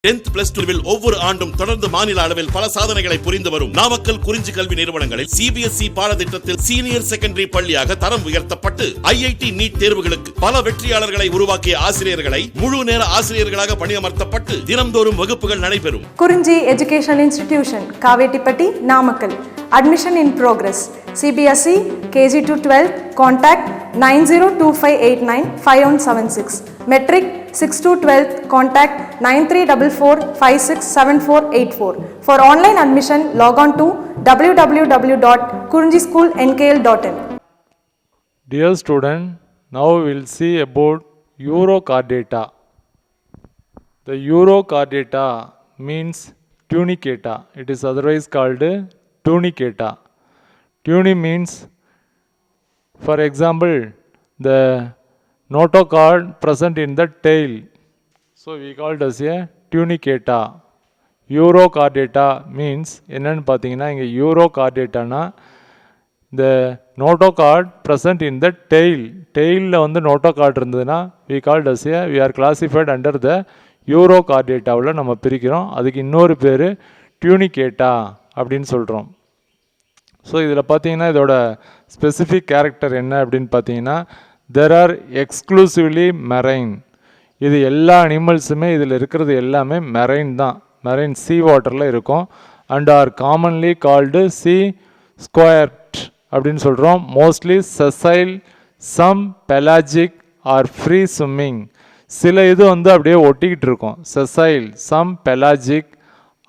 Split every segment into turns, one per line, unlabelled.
10th plus 2 ஒவ்வொரு ஆண்டும் தொடர்ந்து மாநில அளவில் பல சாதனைகளை புரிந்து வரும் நாமக்கல் குறிஞ்சி கல்வி நிறுவனங்களில் CBSE பாடத்திட்டத்தில் சீனியர் செகண்டரி பள்ளியாக தரம் உயர்த்தப்பட்டு IIT நீட் தேர்வுகளுக்கு பல வெற்றியாளர்களை உருவாக்கிய ஆசிரியர்களை முழு நேர ஆசிரியர்களாக பணியமர்த்தப்பட்டு தினம்தோறும் வகுப்புகள் நடைபெறும்.
குறிஞ்சி education institution Kavettipatti Namakkal. Admission in progress. CBSE KG to 12 contact 9025895176. Metric 6 to 12 contact 9344567484. For online admission log on to www.kurinjischoolnkl.in.
Dear student, now we will see about Eurocard data. The Eurocard data means tunicata. It is otherwise called tunicata. Tuni means, for example, the notocard present in the tail. So we call it as a tunicata. Eurocard data means என்னன்னு பார்த்தீங்கன்னா இங்கே Eurocard dataனா the notocard present in the tail. Tailல வந்து notocard இருந்ததுன்னா we call it as a we are classified under the Eurocard dataவில் நம்ம பிரிக்கிறோம். அதுக்கு இன்னொரு பேர் tunicata அப்படின்னு சொல்கிறோம். ஸோ இதில் பார்த்தீங்கன்னா இதோட ஸ்பெசிஃபிக் கேரக்டர் என்ன அப்படின்னு பார்த்தீங்கன்னா there are exclusively marine. இது எல்லா அனிமல்ஸுமே இதில் இருக்கிறது எல்லாமே மெரைன் தான். மெரைன் சீ வாட்டரில் இருக்கும். And are commonly called sea squirt அப்படின்னு சொல்கிறோம். Mostly sessile, some pelagic or free swimming. சில இது வந்து அப்படியே ஒட்டிக்கிட்டு இருக்கும். செசைல், சம் பெலாஜிக்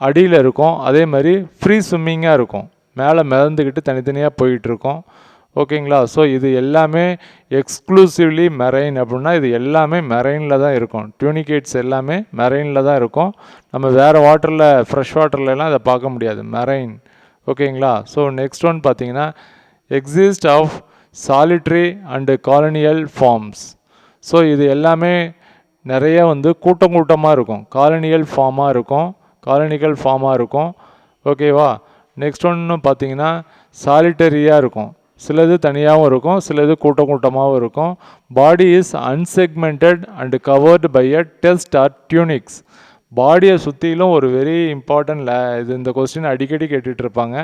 அடியில் இருக்கும். அதே மாதிரி ஃப்ரீ ஸ்விம்மிங்காக இருக்கும். மேலே மிதந்துக்கிட்டு தனித்தனியாக போயிட்டுருக்கோம். ஓகேங்களா? ஸோ இது எல்லாமே எக்ஸ்க்ளூசிவ்லி மெரைன் அப்படின்னா இது எல்லாமே மெரைனில் தான் இருக்கும். டியூனிகேட்ஸ் எல்லாமே மெரைனில் தான் இருக்கும். நம்ம வேறு வாட்டரில் ஃப்ரெஷ் வாட்டர்லலாம் இதை பார்க்க முடியாது. மெரைன். ஓகேங்களா? ஸோ நெக்ஸ்ட் ஒன் பார்த்தீங்கன்னா exist of solitary and colonial forms. So இது எல்லாமே நிறைய வந்து கூட்டம் கூட்டமாக இருக்கும். காலனியல் ஃபார்மாக இருக்கும், காலனிக்கல் ஃபார்மாக இருக்கும். ஓகேவா? நெக்ஸ்ட் ஒன்று பார்த்தீங்கன்னா சாலிட்டரியாக இருக்கும். சிலது தனியாகவும் இருக்கும், சிலது கூட்டம் கூட்டமாகவும் இருக்கும். Body is unsegmented and covered by a test or tunics. பாடியை சுற்றிலும் ஒரு வெரி இம்பார்ட்டன்ட் இது இந்த கொஸ்டின் அடிக்கடி கேட்டுட்ருப்பாங்க.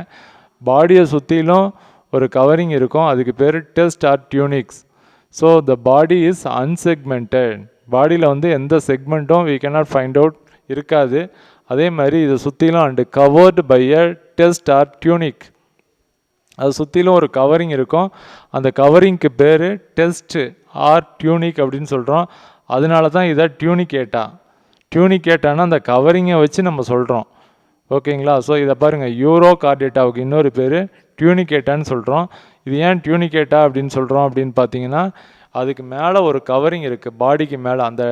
பாடியை சுற்றிலும் ஒரு கவரிங் இருக்கும், அதுக்கு பேர் test or tunics. So the body is unsegmented. பாடியில் வந்து எந்த செக்மெண்ட்டும் we cannot ஃபைண்ட் அவுட் இருக்காது. அதே மாதிரி இதை சுற்றிலும் and covered by a test or tunic. அது சுற்றிலும் ஒரு கவரிங் இருக்கும். அந்த கவரிங்க்கு பேர் டெஸ்ட் ஆர் டியூனிக் அப்படின்னு சொல்கிறோம். அதனால தான் இதை டியூனிகேட்டா. டியூனிகேட்டானா அந்த கவரிங்கை வச்சு நம்ம சொல்கிறோம். ஓகேங்களா? ஸோ இதை பாருங்கள், யூரோகார்ட் டேட்டாவுக்கு இன்னொரு பேர் டியூனிகேட்டான்னு சொல்கிறோம். இது ஏன் டியூனிகேட்டா அப்படின்னு சொல்கிறோம் அப்படின்னு பார்த்தீங்கன்னா அதுக்கு மேலே ஒரு கவரிங் இருக்குது, பாடிக்கு மேலே. அந்த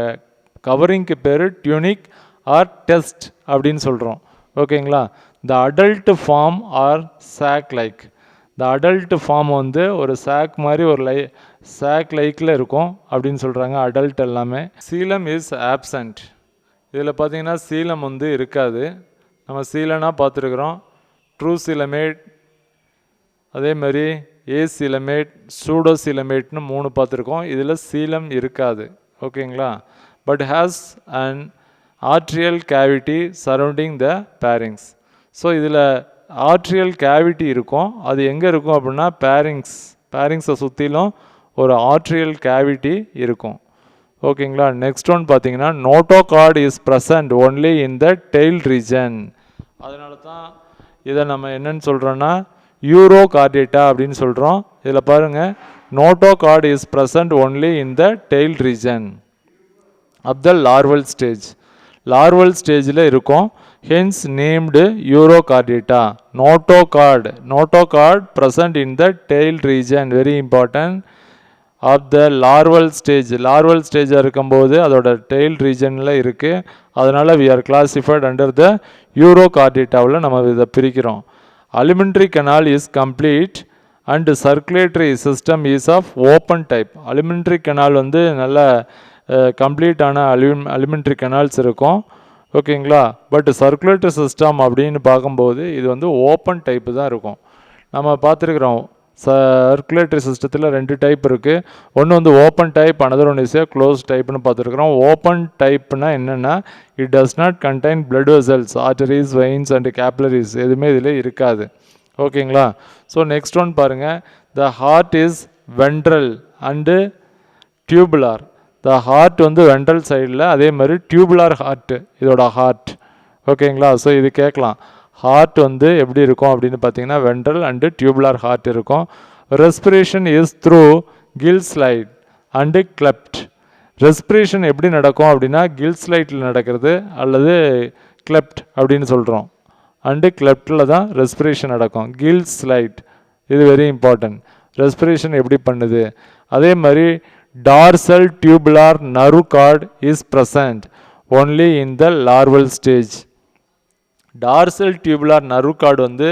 கவரிங்க்கு பேர் டியூனிக் ஆர் டெஸ்ட் அப்படின்னு சொல்கிறோம். ஓகேங்களா? The adult form R sac like. The adult form வந்து ஒரு சாக் மாதிரி ஒரு சாக் லைக்கில் இருக்கும் அப்படின்னு சொல்கிறாங்க அடல்ட் எல்லாமே. சீலம் இஸ் ஆப்சண்ட். இதில் பார்த்தீங்கன்னா சீலம் வந்து இருக்காது. நம்ம சீலனா பார்த்துருக்குறோம், ட்ரூ சீலமேட், அதே மாதிரி ஏசிலமேட், சூடோசிலமேட்னு 3 பார்த்துருக்கோம். இதில் சீலம் இருக்காது. ஓகேங்களா? But has and arterial cavity surrounding the bearings. So இதில் ஆர்ட்ரியல் கேவிட்டி இருக்கும். அது எங்கே இருக்கும் அப்படின்னா பேரிங்ஸை சுற்றிலும் ஒரு ஆர்ட்ரியல் கேவிட்டி இருக்கும். ஓகேங்களா? நெக்ஸ்ட் ஒன் பார்த்தீங்கன்னா notochord is present only in the tail region. அதனால தான் இதை நம்ம என்னன்னு சொல்கிறோன்னா யூரோகார்ட் டேட்டா அப்படின்னு சொல்கிறோம். இதில் பாருங்கள், notochord is present only in the tail region of the larval stage. Larval ஸ்டேஜில் இருக்கும். Hence named Urochordata. Notochord present in the tail region, very important, of the larval stage. Larval ஸ்டேஜாக இருக்கும்போது அதோட tail ரீஜனில் இருக்குது. அதனால் we are classified under the யூரோகார்ட் டேட்டாவில் நம்ம இதை பிரிக்கிறோம். alimentary canal is complete and circulatory system is of open type. alimentary canal வந்து நல்ல கம்ப்ளீட்டான alimentary canals இருக்கும். ஓகேங்களா? பட் சர்க்குலேட்டரி சிஸ்டம் அப்படின்னு பார்க்கும்போது இது வந்து ஓப்பன் டைப்பு தான் இருக்கும். நம்ம பார்த்துருக்குறோம் சர்க்குலேட்டரி சிஸ்டத்தில் 2 டைப் இருக்குது. ஒன்று வந்து open type, another one is close டைப்னு பார்த்துருக்குறோம். ஓப்பன் டைப்னா என்னென்னா, it does not contain blood vessels, arteries, veins and capillaries எதுவுமே இதில் இருக்காது. ஓகேங்களா? ஸோ நெக்ஸ்ட் ஒன் பாருங்கள், the heart is ventral and tubular. The heart வந்து வென்ட்ரல் சைடில், அதே மாதிரி டியூபுலார் ஹார்ட் இதோட ஹார்ட். ஓகேங்களா? ஸோ இது கேட்கலாம், ஹார்ட் வந்து எப்படி இருக்கும் அப்படின்னு பார்த்தீங்கன்னா வென்ட்ரல் அண்டு டியூபுலார் ஹார்ட் இருக்கும். Respiration is through gill slide and cleft. Respiration எப்படி நடக்கும் அப்படின்னா கில் ஸ்லைட்டில் நடக்கிறது அல்லது கிளெப்ட் அப்படின்னு சொல்கிறோம். அண்டு கிளெப்டில் தான் ரெஸ்பிரேஷன் நடக்கும். கில் ஸ்லைட் இது வெரி இம்பார்ட்டன்ட். ரெஸ்பிரேஷன் எப்படி பண்ணுது. அதே மாதிரி dorsal tubular nerve card is present only in the larval stage. Dorsal tubular nerve card வந்து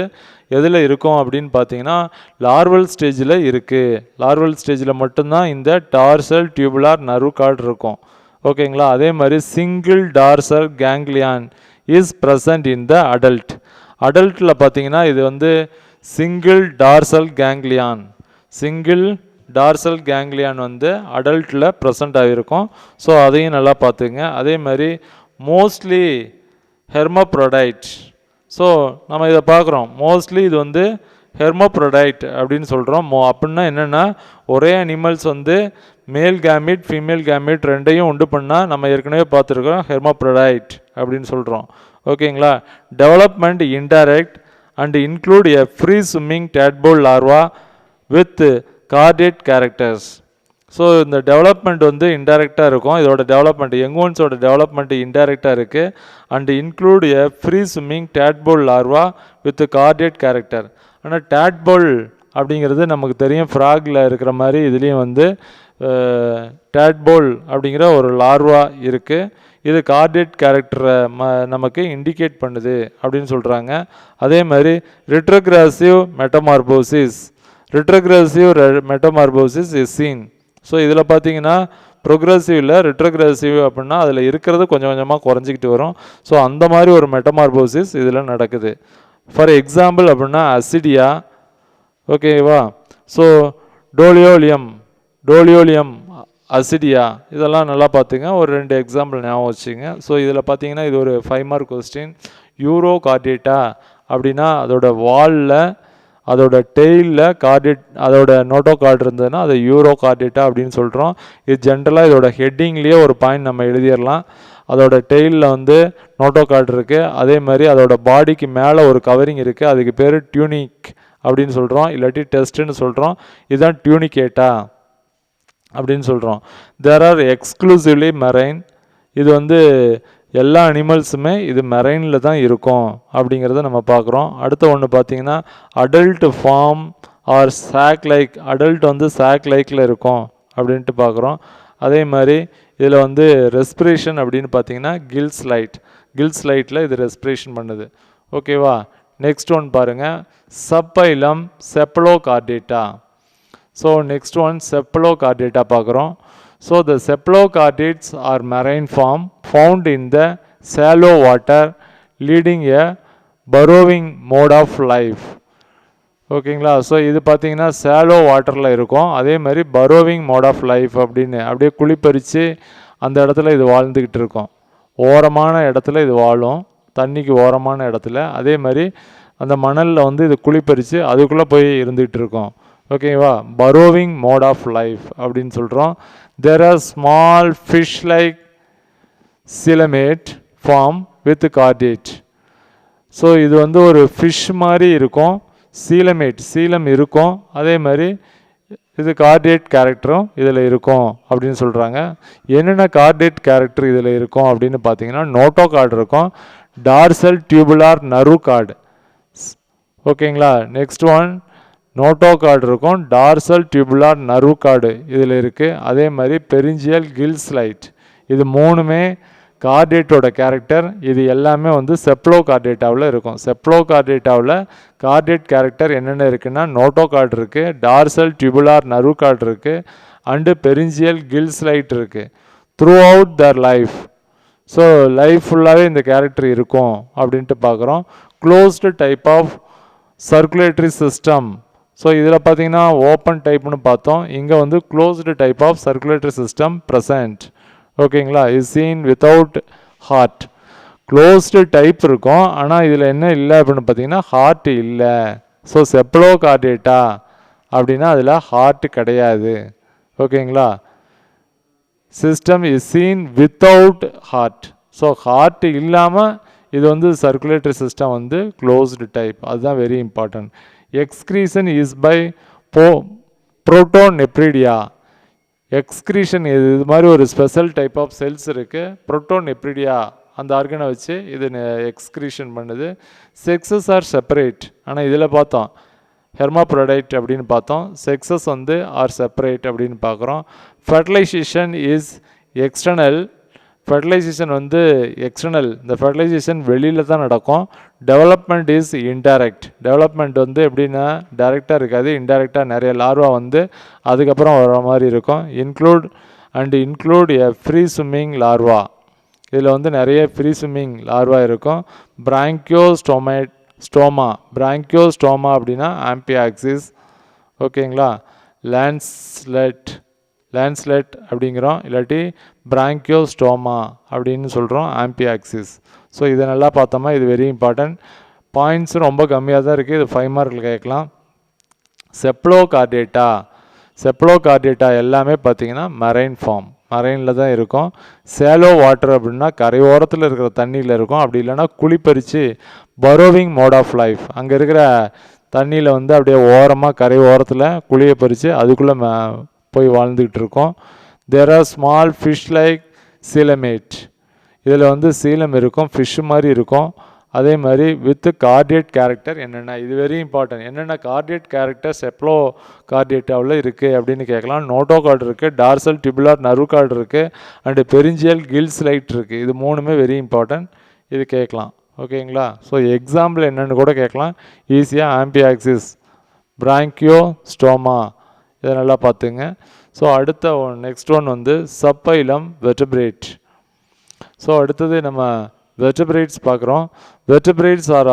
எதில் இருக்கும் அப்படின்னு பார்த்தீங்கன்னா லார்வல் ஸ்டேஜில் இருக்குது. லார்வல் ஸ்டேஜில் மட்டும்தான் இந்த டார்சல் டியூபுலார் நர்வ் கார்டு இருக்கும். ஓகேங்களா? அதே மாதிரி single dorsal ganglion is present in the adult. அடல்ட்டில் பார்த்தீங்கன்னா இது வந்து single dorsal ganglion. Single dorsal ganglion வந்து அடல்ட்டில் ப்ரெசண்ட் ஆகிருக்கும். ஸோ அதையும் நல்லா பார்த்துங்க. அதே மாதிரி மோஸ்ட்லி ஹெர்மோப்ரோடைட். ஸோ நம்ம இதை பார்க்குறோம், மோஸ்ட்லி இது வந்து ஹெர்மோப்ரோடைட் அப்படின்னு சொல்கிறோம். அப்படின்னா என்னென்னா ஒரே அனிமல்ஸ் வந்து மேல் கேமிட் ஃபீமேல் கேமிட் ரெண்டையும் உண்டு பண்ணால் நம்ம ஏற்கனவே பார்த்துருக்கோம் ஹெர்மோப்ரோடைட் அப்படின்னு சொல்கிறோம். ஓகேங்களா? Development indirect and include a free swimming tadpole larva with chordate characters. So இந்த டெவலப்மெண்ட் வந்து இன்டைரக்டாக இருக்கும். இதோட டெவலப்மெண்ட் யங்கோன்ஸோட டெவலப்மெண்ட் இன்டைரக்டாக இருக்குது. And include a free swimming tadpole larva with chordate character. ஆனால் டேட்போல் அப்படிங்கிறது நமக்கு தெரியும் ஃப்ராகில் இருக்கிற மாதிரி இதுலேயும் வந்து டேட்போல் அப்படிங்கிற ஒரு லார்வா இருக்குது. இது கார்டேட் கேரக்டரை நமக்கு இண்டிகேட் பண்ணுது அப்படின்னு சொல்கிறாங்க. அதே மாதிரி ரிட்ரோகிரசிவ் மெட்டமார்போசிஸ். ரிட்ரோகிரசிவ் மெட்டமார்போசிஸ் இஸ் சீன். ஸோ இதில் பார்த்தீங்கன்னா ப்ரோக்ரஸிவில் ரிட்ரோகிரசிவ் அப்படின்னா அதில் இருக்கிறது கொஞ்சம் கொஞ்சமாக குறைஞ்சிக்கிட்டு வரும். ஸோ அந்த மாதிரி ஒரு மெட்டமார்போசிஸ் இதில் நடக்குது. ஃபார் எக்ஸாம்பிள் அப்படின்னா அசிடியா. ஓகேவா? ஸோ டோலியோலியம் அசிடியா இதெல்லாம் நல்லா பார்த்துங்க. ஒரு 2 எக்ஸாம்பிள் ஞாபகம் வச்சுங்க. ஸோ இதில் பார்த்தீங்கன்னா இது ஒரு 5 மார்க் கொஸ்டின். யூரோ கார்டேட்டா அப்படின்னா அதோட வாலில் அதோட டெய்லில் கார்டேட் அதோட நோட்டோ கார்டு இருந்ததுன்னா அதை யூரோ கார்டேட்டா அப்படின்னு சொல்கிறோம். இது ஜென்ரலாக இதோட ஹெட்டிங்லேயே ஒரு பாயிண்ட் நம்ம எழுதிடலாம். அதோட டெய்லில் வந்து நோட்டோ கார்டு இருக்குது. அதே மாதிரி அதோட பாடிக்கு மேலே ஒரு கவரிங் இருக்குது, அதுக்கு பேர் டியூனிக் அப்படின்னு சொல்கிறோம், இல்லாட்டி டெஸ்ட்டுன்னு சொல்கிறோம். இதுதான் டியூனிகேட்டா அப்படின்னு சொல்கிறோம். There are exclusively marine. இது வந்து எல்லா அனிமல்ஸுமே இது மெரைனில் தான் இருக்கும் அப்படிங்கிறத நம்ம பார்க்குறோம். அடுத்த ஒன்று பார்த்தீங்கன்னா adult form R sac like. Adult வந்து சாக் லைக்கில் இருக்கும் அப்படின்ட்டு பார்க்குறோம். அதே மாதிரி இதில் வந்து ரெஸ்பிரேஷன் அப்படின்னு பார்த்தீங்கன்னா கில்ஸ் லைட்டில் இது ரெஸ்பிரேஷன் பண்ணுது. ஓகேவா? நெக்ஸ்ட் ஒன் பாருங்கள், சப்பைலம் செப்பலோகார்டேட்டா. ஸோ நெக்ஸ்ட் ஒன் செப்பலோகார்டேட்டா பார்க்குறோம். So the cephalocardates are marine form found in the shallow water leading a burrowing mode of life. ஓகேங்களா? ஸோ இது பார்த்தீங்கன்னா சேலோ வாட்டரில் இருக்கும். அதே மாதிரி பரோவிங் மோட் ஆஃப் லைஃப் அப்படின்னு அப்படியே குளிப்பறித்து அந்த இடத்துல இது வாழ்ந்துக்கிட்டு இருக்கும். ஓரமான இடத்துல இது வாழும், தண்ணிக்கு ஓரமான இடத்துல. அதே மாதிரி அந்த மணலில் வந்து இது குளிப்பறித்து அதுக்குள்ளே போய் இருந்துகிட்டு இருக்கும். ஓகேவா? பரோவிங் மோட் ஆஃப் லைஃப் அப்படின்னு சொல்கிறோம். There are small fish like coelomate form with chordate. So இது வந்து ஒரு ஃபிஷ் மாதிரி இருக்கும், சீலம் இருக்கும். அதே மாதிரி இது கார்டேட் கேரக்டரும் இதில் இருக்கும் அப்படின்னு சொல்கிறாங்க. என்னென்ன கார்டேட் கேரக்டர் இதில் இருக்கும் அப்படின்னு பார்த்தீங்கன்னா நோட்டோ கார்டு இருக்கும், டார்சல் டியூபுலார் நர்வ் கார்டு. ஓகேங்களா? நெக்ஸ்ட் ஒன் நோட்டோ கார்டு இருக்கும், டார்சல் டியூபுலார் நர்வ் கார்டு இதில் இருக்குது. அதே மாதிரி பெரிஞ்சியல் கில்ஸ் லைட். இது மூணுமே கார்டேட்டோட கேரக்டர். இது எல்லாமே வந்து செப்ளோ கார்டேட்டாவில் இருக்கும். செப்ளோ கார்டேட்டாவில் கார்டேட் கேரக்டர் என்னென்ன இருக்குன்னா நோட்டோ கார்டு இருக்குது, டார்சல் டியூபுலார் நர்வ் கார்டு இருக்குது, அண்டு பெரிஞ்சியல் கில்ஸ் லைட் இருக்குது. Throughout their life. So life ஃபுல்லாகவே இந்த கேரக்டர் இருக்கும் அப்படின்ட்டு பார்க்குறோம். Closed type of circulatory system so இதில் பார்த்தீங்கன்னா ஓப்பன் டைப்னு பார்த்தோம், இங்கே வந்து closed type of circulatory system present. ஓகேங்களா, is seen without heart. Closed type இருக்கும், ஆனால் இதில் என்ன இல்லை அப்படின்னு பார்த்தீங்கன்னா ஹார்ட் இல்லை. ஸோ செப்ளோகார்டேட்டா அப்படின்னா அதில் ஹார்ட் கிடையாது. ஓகேங்களா, system is seen without heart. So heart இல்லாமல் இது வந்து சர்க்குலேட்டரி சிஸ்டம் வந்து க்ளோஸ்டு டைப். அதுதான் very important. Excretion is by protonephridia. எக்ஸ்க்ரீஷன் இது மாதிரி ஒரு ஸ்பெஷல் டைப் ஆஃப் செல்ஸ் இருக்குது, புரோட்டோநெப்ரிடியா அந்த ஆர்கனை வச்சு இது எக்ஸ்க்ரீஷன் பண்ணுது. Sexes R separate. ஆனால் இதில் பார்த்தோம் ஹெர்மாப்ரோடைட் அப்படின்னு பார்த்தோம், செக்ஸஸ் வந்து ஆர் செப்பரேட் அப்படின்னு பார்க்குறோம். Fertilisation is external. ஃபர்டிலைசேஷன் வந்து எக்ஸ்டர்னல், இந்த ஃபர்டிலைசேஷன் வெளியில் தான் நடக்கும். Development is indirect. டெவலப்மெண்ட் வந்து எப்படின்னா டைரெக்டாக இருக்காது, இன்டைரக்டாக நிறைய லார்வா வந்து அதுக்கப்புறம் வர மாதிரி இருக்கும். இன்க்ளூட் எ ஃப்ரீ ஸ்விம்மிங் லார்வா. இதில் வந்து நிறைய ஃப்ரீ ஸ்விம்மிங் லார்வா இருக்கும். பிராங்கியோஸ்டோமா. பிராங்கியோஸ்டோமா அப்படின்னா ஆம்பியாக்சிஸ். ஓகேங்களா, லேண்ட்ஸ்லெட் அப்படிங்கிறோம், இல்லாட்டி பிராங்கியோஸ்டோமா அப்படின்னு சொல்கிறோம், ஆம்பியாக்சிஸ். ஸோ இதை நல்லா பார்த்தோமா, இது வெரி இம்பார்ட்டன்ட். பாயிண்ட்ஸ் ரொம்ப கம்மியாக தான் இருக்குது, இது 5 மார்க்கில் கேட்கலாம். செப்ளோகார்டேட்டா எல்லாமே பார்த்தீங்கன்னா மரைன் ஃபார்ம், மரைனில் தான் இருக்கும். சேலோ வாட்டர் அப்படின்னா கரையோரத்தில் இருக்கிற தண்ணியில் இருக்கும். அப்படி இல்லைன்னா குளிப்பறித்து பரோவிங் மோட் ஆஃப் லைஃப், அங்கே இருக்கிற தண்ணியில் வந்து அப்படியே ஓரமாக கரை ஓரத்தில் குளியை பறித்து அதுக்குள்ளே போய் வாழ்ந்துக்கிட்டு இருக்கோம். There are small fish like சீலமேட். இதில் வந்து சீலம் இருக்கும், ஃபிஷ்ஷு மாதிரி இருக்கும். அதே மாதிரி வித் கார்டியேட் கேரக்டர் என்னென்ன, இது வெரி இம்பார்ட்டன்ட். என்னென்ன கார்டியேட் கேரக்டர் செப்ளோ கார்டியேட்டாவில் இருக்குது அப்படின்னு கேட்கலாம். நோட்டோ கார்டு இருக்குது, டார்சல் டிபுலார் நர்வ் கார்டு இருக்குது, அண்டு பெரிஞ்சியல் கில்ஸ் லைட் இருக்குது. இது மூணுமே வெரி இம்பார்ட்டன்ட், இது கேட்கலாம். ஓகேங்களா, ஸோ எக்ஸாம்பிள் என்னென்னு கூட கேட்கலாம் ஈஸியாக. ஆம்பியாக்சிஸ், பிராங்கியோஸ்டோமா, இதை நல்லா பார்த்துங்க. ஸோ அடுத்த நெக்ஸ்ட் ஒன் வந்து சப்பைலம் வெர்டபிரேட். ஸோ அடுத்தது நம்ம வெர்டபிரேட்ஸ் பார்க்குறோம். Vertebrates R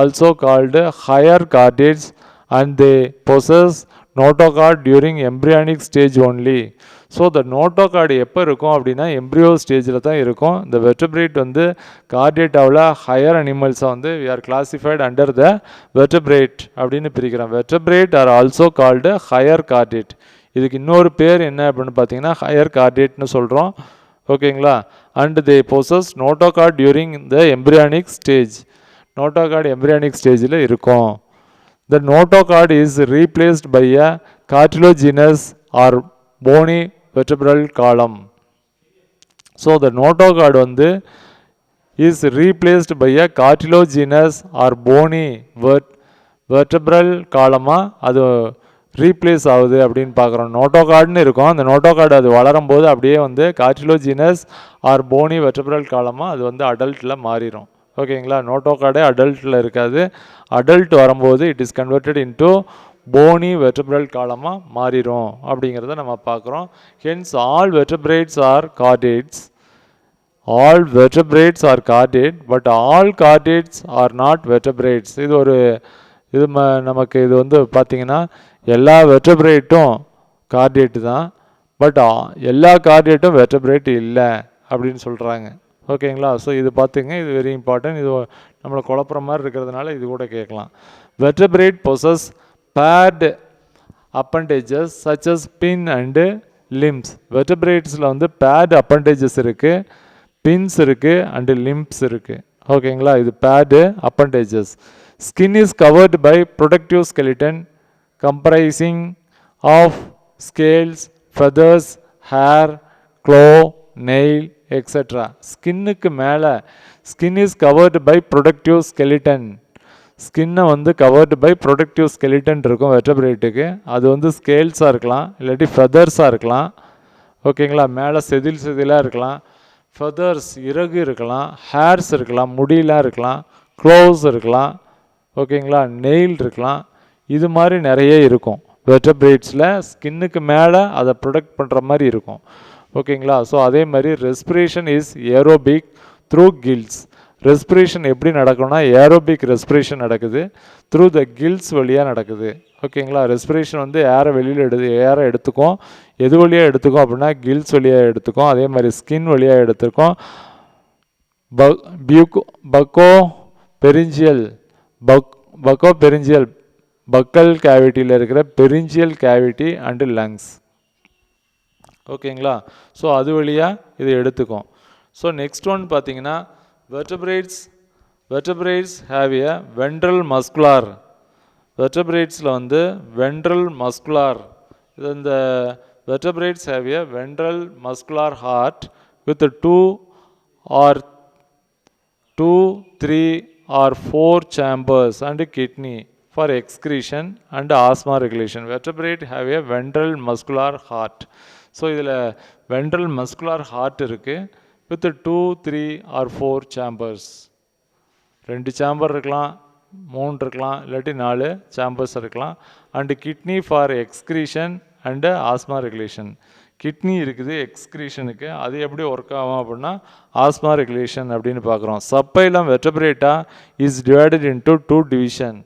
also called higher chordates and they possess notochord during embryonic stage only. So இந்த நோட்டோகார்டு எப்போ இருக்கும் அப்படின்னா எம்ப்ரியோ ஸ்டேஜில் தான் இருக்கும். இந்த வெர்டபிரேட் வந்து கார்டேட்டாவில் ஹையர் அனிமல்ஸை வந்து we are classified under the vertebrate அப்படின்னு பிரிக்கிறோம். Vertebrate are also called higher chordate. இதுக்கு இன்னொரு பேர் என்ன அப்படின்னு பார்த்தீங்கன்னா ஹையர் கார்டேட்னு சொல்கிறோம். ஓகேங்களா, and they possess notochord during the embryonic stage. Notochord embryonic ஸ்டேஜில் இருக்கும். The notochord is replaced by a cartilaginous or bony vertebral column. So the notochord வந்து is replaced by a cartilaginous or bony vertebral காலமாக அது replace ஆகுது அப்படின்னு பார்க்குறோம். நோட்டோகார்டுன்னு இருக்கும், அந்த நோட்டோகார்டு அது வளரும் போது அப்படியே வந்து கார்டிலோஜினஸ் ஆர் போனி வெர்டபிரல் காலமாக அது வந்து அடல்ட்டில் மாறிடும். ஓகேங்களா, நோட்டோகார்டே அடல்ட்டில் இருக்காது, அடல்ட் வரும்போது it is converted into bony vertebral காலமாக மாறிடும் அப்படிங்கிறத நம்ம பார்க்குறோம். Hence all vertebrates are chordates. All vertebrates are chordate but all chordates are not vertebrates. இது ஒரு இது நமக்கு இது வந்து பார்த்திங்கன்னா எல்லா வெர்டபிரேட்டும் கார்டேட்டு தான், பட் எல்லா கார்டேட்டும் வெர்டபிரேட் இல்லை அப்படின்னு சொல்கிறாங்க. ஓகேங்களா, ஸோ இது பார்த்துங்க, இது வெரி இம்பார்ட்டன்ட். இது நம்மளை குழப்புற மாதிரி இருக்கிறதுனால இது கூட கேட்கலாம். Vertebrate possess paired appendages such as fin and limbs. வெர்டபிரேட்ஸில் வந்து பேர்டு அப்பண்டேஜஸ் இருக்குது, பின்ஸ் இருக்குது அண்டு லிம்ப்ஸ் இருக்குது. ஓகேங்களா, இது paired appendages. Skin is covered by protective skeleton comprising of scales, feathers, hair, claw, nail, etc. ஸ்கின்னுக்கு மேலே skin is covered by protective skeleton. ஸ்கின்னை வந்து கவர்டு பை ப்ரொடக்டிவ் ஸ்கெலிட்டன் இருக்கும் வெர்டபிரேட்டுக்கு. அது வந்து ஸ்கேல்ஸாக இருக்கலாம், இல்லாட்டி ஃபெதர்ஸாக இருக்கலாம். ஓகேங்களா, மேலே செதிலாக இருக்கலாம், ஃபெதர்ஸ் இறகு இருக்கலாம், ஹேர்ஸ் இருக்கலாம், முடியெலாம் இருக்கலாம், க்ளோவ்ஸ் இருக்கலாம். ஓகேங்களா, நெயில் இருக்கலாம். இது மாதிரி நிறைய இருக்கும் வெர்டபிரேட்ஸில். ஸ்கின்னுக்கு மேலே அதை ப்ரொடெக்ட் பண்ணுற மாதிரி இருக்கும். ஓகேங்களா, ஸோ அதே மாதிரி respiration is aerobic through gills. Respiration எப்படி நடக்கும்னா ஏரோபிக் ரெஸ்பிரேஷன் நடக்குது, த்ரூ த கில்ஸ் வழியாக நடக்குது. ஓகேங்களா, ரெஸ்பிரேஷன் வந்து ஏரை வெளியில் ஏரை எடுத்துக்கும். எது வழியாக எடுத்துக்கும் அப்படின்னா கில்ஸ் வழியாக எடுத்துக்கும். அதே மாதிரி ஸ்கின் வழியாக எடுத்துக்கும். பக்கோ பெரிஞ்சியல் பக்கல் கேவிட்டியில் இருக்கிற பெரிஞ்சியல் கேவிட்டி அண்டு லங்ஸ். ஓகேங்களா, ஸோ அது வழியாக இது எடுத்துக்கும். ஸோ நெக்ஸ்ட் ஒன் பார்த்தீங்கன்னா vertebrates have a ventral muscular. வெர்டபிரேட்ஸில் வந்து வென்ட்ரல் மஸ்குலார், இது இந்த vertebrates have a ventral muscular heart with 2 or 3 or 4 chambers and kidney for excretion and asthma regulation. Vertebrate have a ventral muscular heart. So இதில் ventral muscular heart இருக்குது with 2, 3 or 4 chambers. 2 chamber இருக்கலாம், 3 இருக்கலாம், இல்லாட்டி 4 chambers இருக்கலாம். And kidney for excretion and asthma regulation. Kidney இருக்குது எக்ஸ்க்ரீஷனுக்கு, அது எப்படி work ஆகும் அப்படின்னா ஆஸ்மா ரெகுலேஷன் அப்படின்னு பார்க்குறோம். Subphylum Vertebrata is divided into 2 division.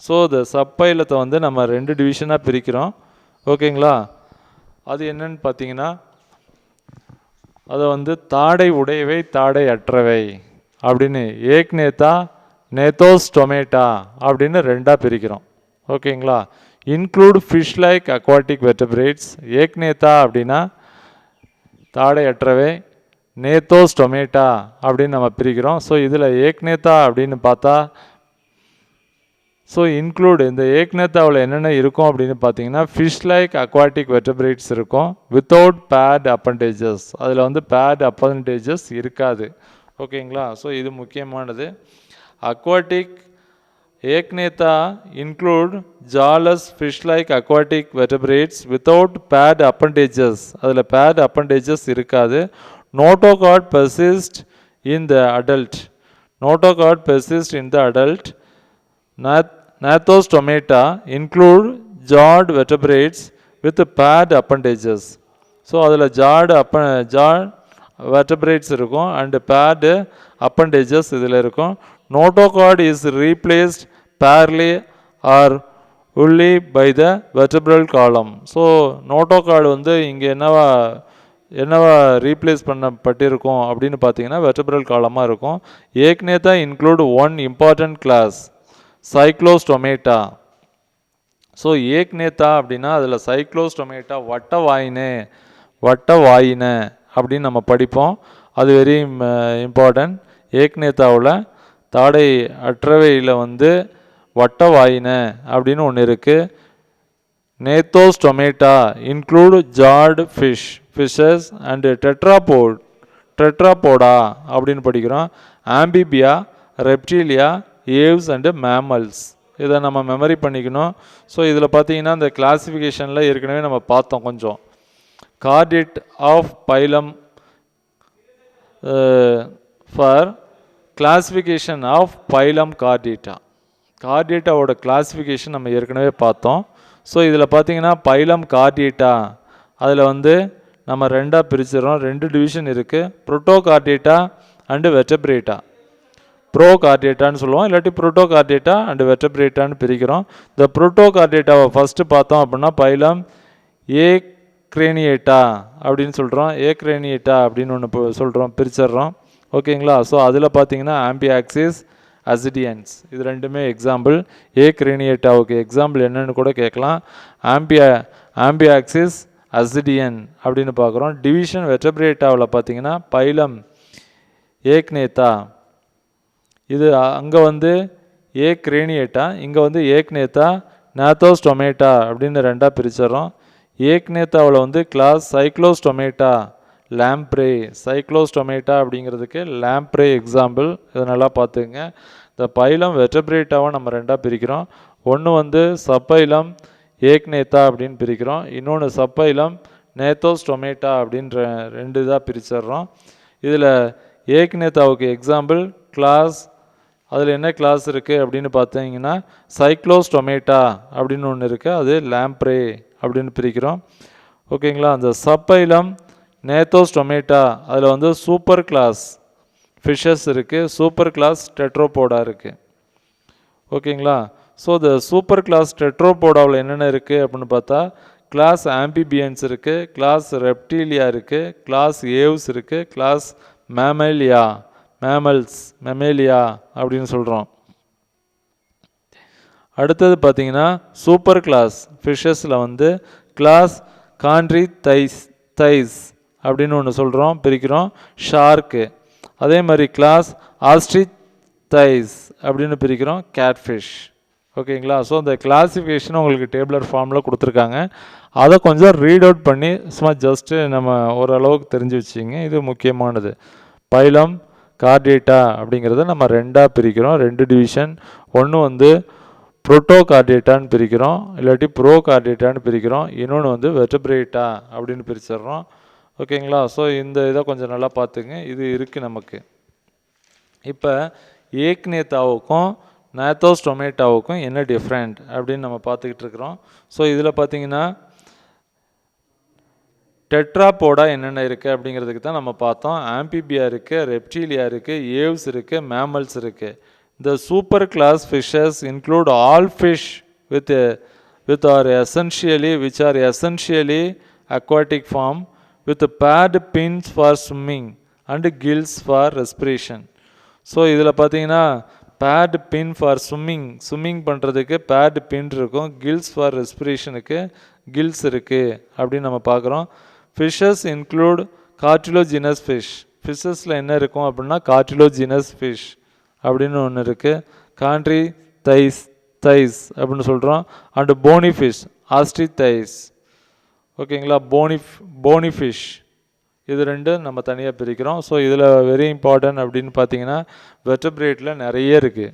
So இந்த சப்பைலத்தை வந்து நம்ம 2 டிவிஷனாக பிரிக்கிறோம். ஓகேங்களா, அது என்னன்னு பார்த்தீங்கன்னா அதை வந்து தாடை உடையவை தாடை அற்றவை அப்படின்னு ஏக்நேத்தா நேத்தோஸ்டொமேட்டா அப்படின்னு 2ஆக பிரிக்கிறோம். ஓகேங்களா, include fish like aquatic vertebrates. Agnatha அப்படின்னா தாடை அற்றவை, நேத்தோஸ்டொமேட்டா அப்படின்னு நம்ம பிரிக்கிறோம். ஸோ இதில் ஏக்நேத்தா அப்படின்னு பார்த்தா ஸோ இன்க்ளூட் இந்த ஏக்நேத்தாவில் என்னென்ன இருக்கும் அப்படின்னு பார்த்தீங்கன்னா ஃபிஷ் லைக் அக்வாட்டிக் வெர்டபிரேட்ஸ் இருக்கும் வித்தவுட் பேட் அப்பண்டேஜஸ். அதில் வந்து பேட் அப்பண்டேஜஸ் இருக்காது. ஓகேங்களா, ஸோ இது முக்கியமானது. Aquatic Agnatha include jawless fish like aquatic vertebrates without paired appendages. அதில் பேட் அப்பண்டேஜஸ் இருக்காது. Notochord persist in the adult. Notochord persist in the adult. Gnathostomata include jawed vertebrates with paired appendages. So அதில் jawed vertebrates இருக்கும் and paired appendages இதில் இருக்கும். Notochord is replaced partly or wholly by the வெர்டபிரல் column. So notochord வந்து இங்கே என்னவா replace பண்ணப்பட்டிருக்கும் அப்படின்னு பார்த்தீங்கன்னா வெர்டபிரல் காலமாக இருக்கும். ஏக்நேத்தா include 1 important class Cyclostomata. So ஏக்நேத்தா அப்படின்னா அதில் சைக்ளோஸ்டொமேட்டா வட்ட வாயின அப்படின்னு நம்ம படிப்போம். அது வெரி இம்பார்ட்டன்ட். ஏக்நேத்தாவில் தாடை அற்றவையில் வந்து வட்ட வாயின அப்படின்னு ஒன்று இருக்குது. நேத்தோஸ்டொமேட்டா இன்க்ளூட் ஜார்டு ஃபிஷஸ் அண்டு டெட்ராபோடா அப்படின்னு படிக்கிறோம். ஆம்பிபியா, ரெப்டீலியா, ஏவ்ஸ் அண்டு மேமல்ஸ், இதை நம்ம மெமரி பண்ணிக்கணும். ஸோ இதில் பார்த்தீங்கன்னா இந்த கிளாசிஃபிகேஷனில் ஏற்கனவே நம்ம பார்த்தோம் கொஞ்சம். Chordate of phylum for classification of phylum Chordata. கார்டேட்டாவோட கிளாசிஃபிகேஷன் நம்ம ஏற்கனவே பார்த்தோம். ஸோ இதில் பார்த்தீங்கன்னா பைலம் கார்டேட்டா அதில் வந்து நம்ம 2ஆக பிரிச்சிடறோம். 2 டிவிஷன் இருக்குது, புரோட்டோகார்டேட்டா அண்டு வெர்டபிரேட்டா. ப்ரோகார்டேட்டான்னு சொல்லுவோம், இல்லாட்டி புரோட்டோகார்டேட்டா அண்டு வெர்டபிரேட்டான்னு பிரிக்கிறோம். இந்த புரோட்டோகார்டேட்டாவை ஃபஸ்ட்டு பார்த்தோம் அப்படின்னா பைலம் ஏக்ரேனியேட்டா அப்படின்னு சொல்கிறோம். ஏக்ரேனியேட்டா அப்படின்னு ஒன்று சொல்கிறோம், பிரிச்சிடுறோம். ஓகேங்களா, ஸோ அதில் பார்த்தீங்கன்னா ஆம்பியாக்சிஸ், அசிடியன்ஸ், இது 2மே எக்ஸாம்பிள். ஏக்ரேனியேட்டாவுக்கு எக்ஸாம்பிள் என்னன்னு கூட கேட்கலாம். ஆம்பியாக்சிஸ், அசிடியன் அப்படின்னு பார்க்குறோம். டிவிஷன் வெர்டபிரேட்டாவில் பார்த்தீங்கன்னா பைலம் ஏக்நேத்தா, இது அங்கே வந்து ஏக்ரேனியேட்டா, இங்கே வந்து ஏக்நேத்தா நேத்தோஸ்டொமேட்டா அப்படின்னு 2ஆக பிரிச்சிடறோம். ஏக்நேத்தாவில் வந்து கிளாஸ் சைக்ளோஸ்டொமேட்டா, லாம்ப்ரே. சைக்ளோஸ்டொமேட்டா அப்படிங்கிறதுக்கு லாம்ப்ரே எக்ஸாம்பிள், இதை நல்லா பார்த்துங்க. இந்த பைலம் வெர்டபிரேட்டாவை நம்ம 2ஆக பிரிக்கிறோம். ஒன்று வந்து சப்பைலம் ஏக்நேத்தா அப்படின்னு பிரிக்கிறோம், இன்னொன்று சப்பைலம் நேத்தோஸ்டொமேட்டா அப்படின்ற 2 இதாக பிரிச்சிடுறோம். இதில் ஏக்நேத்தாவுக்கு எக்ஸாம்பிள் கிளாஸ், அதில் என்ன கிளாஸ் இருக்குது அப்படின்னு பார்த்தீங்கன்னா சைக்ளோஸ்டொமேட்டா அப்படின்னு ஒன்று இருக்குது, அது லாம்ப்ரே அப்படின்னு பிரிக்கிறோம். ஓகேங்களா, அந்த சப்பைலம் நேத்தோஸ்டொமேட்டா அதில் வந்து சூப்பர் கிளாஸ் ஃபிஷஸ் இருக்குது, சூப்பர் கிளாஸ் டெட்ரோபோடா இருக்குது. ஓகேங்களா? ஸோ இந்த சூப்பர் கிளாஸ் டெட்ரோபோடாவில் என்னென்ன இருக்குது அப்படின்னு பார்த்தா கிளாஸ் ஆம்பிபியன்ஸ் இருக்குது, கிளாஸ் ரெப்டீலியா இருக்குது, கிளாஸ் ஏவ்ஸ் இருக்குது, கிளாஸ் மெமேலியா அப்படின்னு சொல்கிறோம். அடுத்தது பார்த்தீங்கன்னா சூப்பர் கிளாஸ் ஃபிஷஸில் வந்து கிளாஸ் கான்ட்ரி தைஸ் அப்படின்னு ஒன்று சொல்கிறோம், பிரிக்கிறோம், ஷார்க்கு. அதே மாதிரி கிளாஸ் ஆஸ்ட்ரிச் தைஸ் அப்படின்னு பிரிக்கிறோம், கேட்ஃபிஷ். ஓகேங்களா? ஸோ இந்த கிளாசிஃபிகேஷன் உங்களுக்கு டேபிளர் ஃபார்மில் கொடுத்துருக்காங்க. அதை கொஞ்சம் ரீட் அவுட் பண்ணி சும்மா ஜஸ்ட்டு நம்ம ஓரளவுக்கு தெரிஞ்சு வச்சுங்க. இது முக்கியமானது. பைலம் கார்டேட்டா அப்படிங்கிறத நம்ம ரெண்டாக பிரிக்கிறோம், 2 டிவிஷன். ஒன்று வந்து புரோட்டோ கார்டேட்டான்னு பிரிக்கிறோம், இல்லாட்டி ப்ரோ கார்டேட்டான்னு பிரிக்கிறோம். இன்னொன்று வந்து வெர்டபிரேட்டா அப்படின்னு பிரிச்சிடுறோம். ஓகேங்களா? ஸோ இந்த இதை கொஞ்சம் நல்லா பார்த்துங்க. இது இருக்குது நமக்கு. இப்போ ஏக்னேத்தாவுக்கும் நேத்தோஸ்டொமேட்டாவுக்கும் என்ன டிஃப்ரெண்ட் அப்படின்னு நம்ம பார்த்துக்கிட்டு இருக்கிறோம். ஸோ இதில் பார்த்தீங்கன்னா டெட்ராபோடா என்னென்ன இருக்குது அப்படிங்கிறதுக்கு தான் நம்ம பார்த்தோம். ஆம்பிபியா இருக்குது, ரெப்டீலியா இருக்குது, ஏவ்ஸ் இருக்குது, மேமல்ஸ் இருக்குது. The super class fishes include all fish which are essentially aquatic form with paired fins for swimming and gills for respiration. So இதில் பார்த்தீங்கன்னா பேட் பின் ஃபார் ஸ்விம்மிங் பண்ணுறதுக்கு பேட் பின் இருக்கும், gills for ரெஸ்பிரேஷனுக்கு gills இருக்குது அப்படின்னு நம்ம பார்க்குறோம். Fishes include cartilaginous fish. ஃபிஷ்ஷஸில் என்ன இருக்கும் அப்படின்னா கார்டிலோஜினஸ் ஃபிஷ் அப்படின்னு ஒன்று இருக்குது. கான்ட்ரி தைஸ் அப்படின்னு சொல்கிறோம். And bony fish Osteichthyes. ஓகேங்களா? போனி ஃபிஷ் இது 2 நம்ம தனியாக பிரிக்கிறோம். ஸோ இதில் வெரி இம்பார்ட்டன்ட் அப்படின்னு பார்த்தீங்கன்னா வெர்டபிரேட்டில் நிறைய இருக்குது.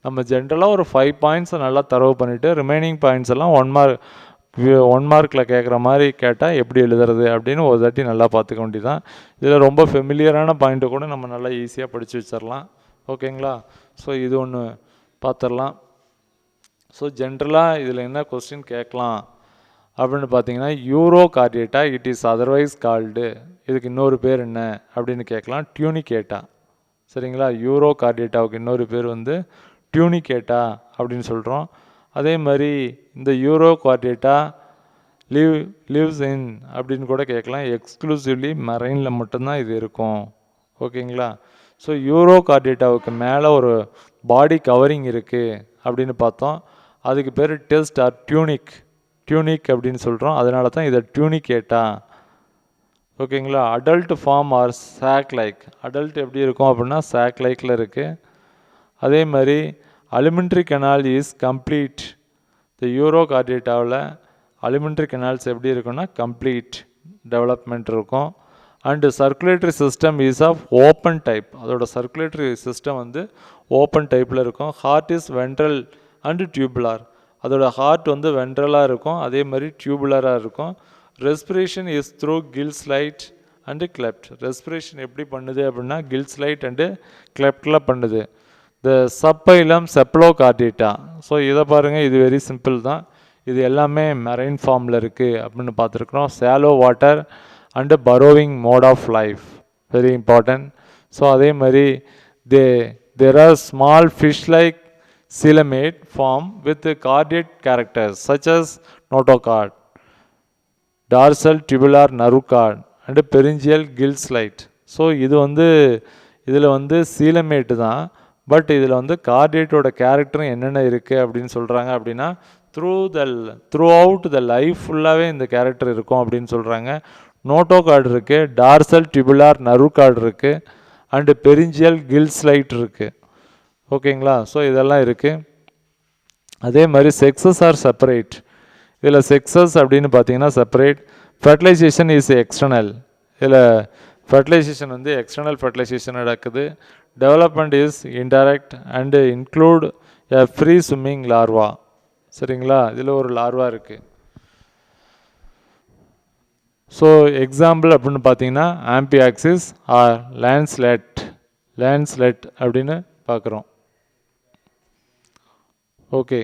நம்ம ஜென்ரலாக ஒரு 5 பாயிண்ட்ஸை நல்லா தரவு பண்ணிவிட்டு ரிமைனிங் பாயிண்ட்ஸ் எல்லாம் 1 மார்க்கில் கேட்குற மாதிரி கேட்டால் எப்படி எழுதுறது அப்படின்னு ஒரு தாட்டி நல்லா பார்த்துக்க வேண்டியதான். இதில் ரொம்ப ஃபெமிலியரான பாயிண்ட்டை கூட நம்ம நல்லா ஈஸியாக படித்து வச்சிடலாம். ஓகேங்களா? ஸோ இது ஒன்று பார்த்துடலாம். ஸோ ஜென்ரலாக இதில் என்ன கொஸ்டின் கேட்கலாம் அப்படின்னு பார்த்தீங்கன்னா euro Chordata it is otherwise called, இதுக்கு இன்னொரு பேர் என்ன அப்படின்னு கேட்கலாம், டியூனிகேட்டா. சரிங்களா? யூரோ கார்டேட்டாவுக்கு இன்னொரு பேர் வந்து டியூனிகேட்டா அப்படின்னு சொல்கிறோம். அதே மாதிரி இந்த யூரோ கார்டேட்டா லிவ்ஸ் இன் அப்படின்னு கூட கேட்கலாம். எக்ஸ்க்ளூசிவ்லி மரைனில் மட்டும்தான் இது இருக்கும். ஓகேங்களா? ஸோ யூரோ கார்டேட்டாவுக்கு மேலே ஒரு பாடி கவரிங் இருக்குது அப்படின்னு பார்த்தோம். அதுக்கு பேர் டெஸ்ட் ஆர் டியூனிக் அப்படின்னு சொல்கிறோம். அதனால தான் இதை டியூனிகேட்டா. ஓகேங்களா? Adult form R sac like. Adult எப்படி இருக்கும் அப்படின்னா சாக் லைக்கில் இருக்குது. அதே மாதிரி அலிமெண்ட்ரி கெனால் இஸ் கம்ப்ளீட். இந்த யூரோ கார்டேட்டாவில் அலிமெண்ட்ரி கெனால்ஸ் எப்படி இருக்குன்னா கம்ப்ளீட் டெவலப்மெண்ட் இருக்கும். And circulatory system is of open type. அதோட சர்க்குலேட்டரி சிஸ்டம் வந்து ஓப்பன் டைப்பில் இருக்கும். Heart is ventral and tubular. அதோட ஹார்ட் வந்து வென்ட்ரலாக இருக்கும், அதே மாதிரி டியூபுலராக இருக்கும். ரெஸ்பிரேஷன் இஸ் த்ரூ கில்ஸ் லைட் அண்டு கிளெப்ட். ரெஸ்பிரேஷன் எப்படி பண்ணுது அப்படின்னா கில்ஸ் லைட் அண்டு கிளெப்டில் பண்ணுது. த சப்பைலம் செப்ளோகார்டேட்டா. ஸோ இதை பாருங்கள், இது வெரி சிம்பிள் தான். இது எல்லாமே மெரைன் ஃபார்மில் இருக்குது அப்படின்னு பார்த்துருக்குறோம். Shallow water and burrowing mode of life very important. So அதே மாதிரி there are small fish like coelomate form with chordate characters such as notochord, dorsal tubular nerve cord and pharyngeal gill slide. So இது வந்து இதில் வந்து coelomate தான், but இதில் வந்து கார்டேட்டோட கேரக்டரும் என்னென்ன இருக்குது அப்படின்னு சொல்கிறாங்க அப்படின்னா த்ரூ அவுட் த லைஃப் ஃபுல்லாகவே இந்த கேரக்டர் இருக்கும் அப்படின்னு சொல்கிறாங்க. நோட்டோகார்டு இருக்குது, டார்சல் டியூபுலார் நர்வ் கார்டு இருக்குது, அண்டு பெரிஞ்சியல் கில் ஸ்லைட் இருக்குது. ஓகேங்களா? ஸோ இதெல்லாம் இருக்குது. அதே மாதிரி செக்ஸஸ் ஆர் செப்பரேட். இதில் செக்ஸஸ் அப்படின்னு பார்த்தீங்கன்னா செப்பரேட். Fertilisation is external. இதில் ஃபர்டிலைசேஷன் வந்து எக்ஸ்டர்னல் ஃபர்டிலைசேஷன் நடக்குது. Development is indirect and include a free swimming larva. சரிங்களா? இதில் ஒரு லார்வா இருக்குது. ஸோ எக்ஸாம்பிள் அப்படின்னு பார்த்தீங்கன்னா ஆம்பியாக்சிஸ் ஆர் லேண்ட்ஸ்லெட் அப்படின்னு பார்க்குறோம். ஓகே.